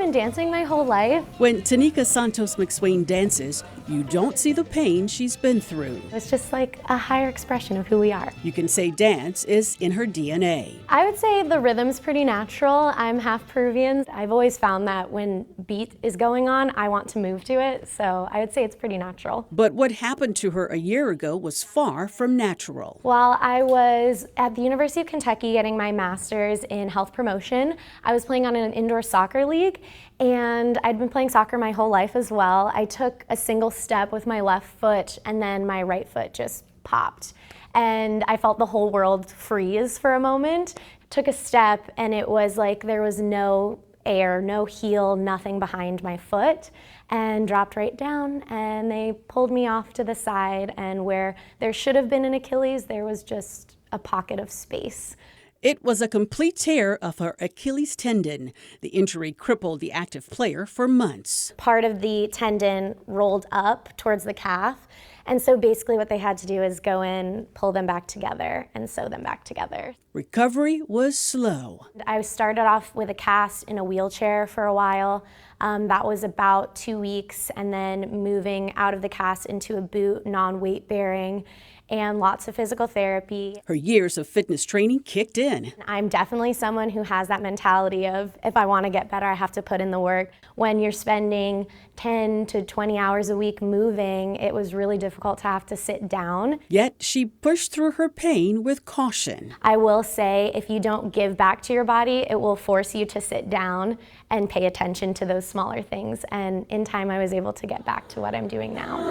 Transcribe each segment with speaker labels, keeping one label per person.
Speaker 1: been dancing my whole life.
Speaker 2: When Tanika Santos MacSwain dances, you don't see the pain she's been through.
Speaker 1: It's just like a higher expression of who we are.
Speaker 2: You can say dance is in her DNA.
Speaker 1: I would say the rhythm's pretty natural. I'm half Peruvian. I've always found that when beat is going on, I want to move to it, so I would say it's pretty natural.
Speaker 2: But what happened to her a year ago was far from natural.
Speaker 1: While I was at the University of Kentucky getting my master's in health promotion, I was playing on an indoor soccer league, and I'd been playing soccer my whole life as well. I took a single step with my left foot, and then my right foot just popped. And I felt the whole world freeze for a moment. Took a step, and it was like there was no air, no heel, nothing behind my foot, and dropped right down, and they pulled me off to the side, and where there should have been an Achilles, there was just a pocket of space.
Speaker 2: It was a complete tear of her Achilles tendon. The injury crippled the active player for months.
Speaker 1: Part of the tendon rolled up towards the calf, and so basically what they had to do is go in, pull them back together, and sew them back together.
Speaker 2: Recovery was slow.
Speaker 1: I started off with a cast in a wheelchair for a while. That was about 2 weeks, and then moving out of the cast into a boot, non-weight bearing, and lots of physical therapy.
Speaker 2: Her years of fitness training kicked in.
Speaker 1: I'm definitely someone who has that mentality of, if I want to get better, I have to put in the work. When you're spending 10 to 20 hours a week moving, it was really difficult to have to sit down.
Speaker 2: Yet she pushed through her pain with caution.
Speaker 1: I will say, if you don't give back to your body, it will force you to sit down and pay attention to those smaller things. And in time, I was able to get back to what I'm doing now.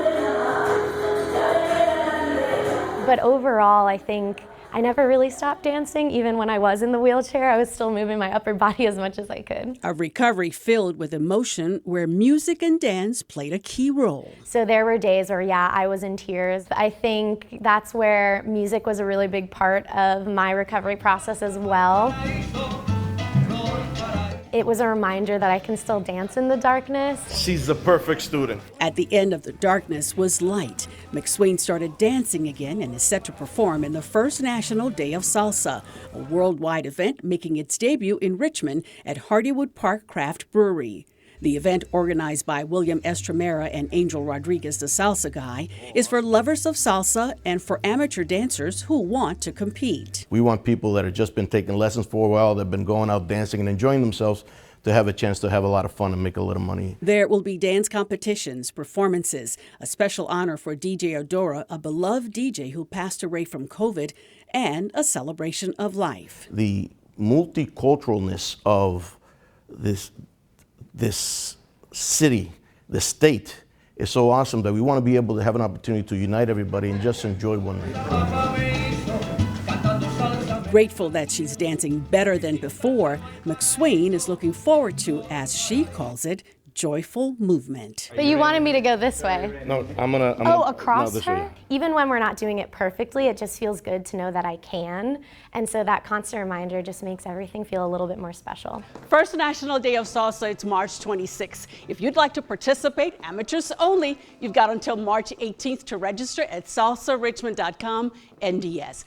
Speaker 1: But overall, I think I never really stopped dancing. Even when I was in the wheelchair, I was still moving my upper body as much as I could.
Speaker 2: A recovery filled with emotion where music and dance played a key role.
Speaker 1: So there were days where, yeah, I was in tears. I think that's where music was a really big part of my recovery process as well. It was a reminder that I can still dance in the darkness.
Speaker 3: She's the perfect student.
Speaker 2: At the end of the darkness was light. MacSwain started dancing again and is set to perform in the first National Day of Salsa, a worldwide event making its debut in Richmond at Hardywood Park Craft Brewery. The event, organized by William Estremera and Angel Rodriguez, the Salsa Guy, is for lovers of salsa and for amateur dancers who want to compete.
Speaker 3: We want people that have just been taking lessons for a while, that have been going out dancing and enjoying themselves, to have a chance to have a lot of fun and make a little money.
Speaker 2: There will be dance competitions, performances, a special honor for DJ Adora, a beloved DJ who passed away from COVID, and a celebration of life.
Speaker 3: The multiculturalness of this city, the state, is so awesome that we want to be able to have an opportunity to unite everybody and just enjoy one night.
Speaker 2: Grateful that she's dancing better than before, MacSwain is looking forward to, as she calls it, joyful movement.
Speaker 1: But you wanted me to go this way.
Speaker 3: No, I'm
Speaker 1: across
Speaker 3: no,
Speaker 1: her?
Speaker 3: way.
Speaker 1: Even when we're not doing it perfectly, it just feels good to know that I can. And so that constant reminder just makes everything feel a little bit more special.
Speaker 2: First National Day of Salsa, it's March 26th. If you'd like to participate, amateurs only, you've got until March 18th to register at salsarichmond.com NDS.